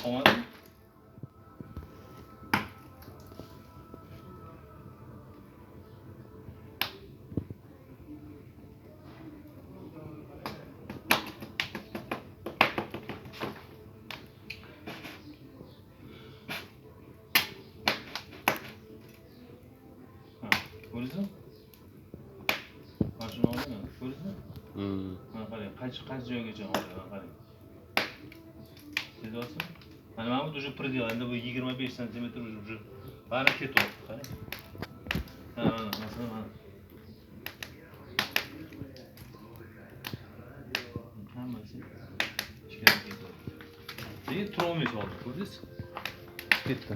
Olmadimi? Ko'rdingizmi? Mana shuni oldingmi? Ko'rdingizmi? Mana qarang, qaysi joygacha oldi, mana qarang. Sezyapsizmi? Mana bu уже предел, endi bu 25 sm уже bari ketyapti, qarang. Mana, masalan, mana. Hammasi ichkariga ketyapti. Lekin tura olmaysiz hozir, ko'rdingiz? Ketdi.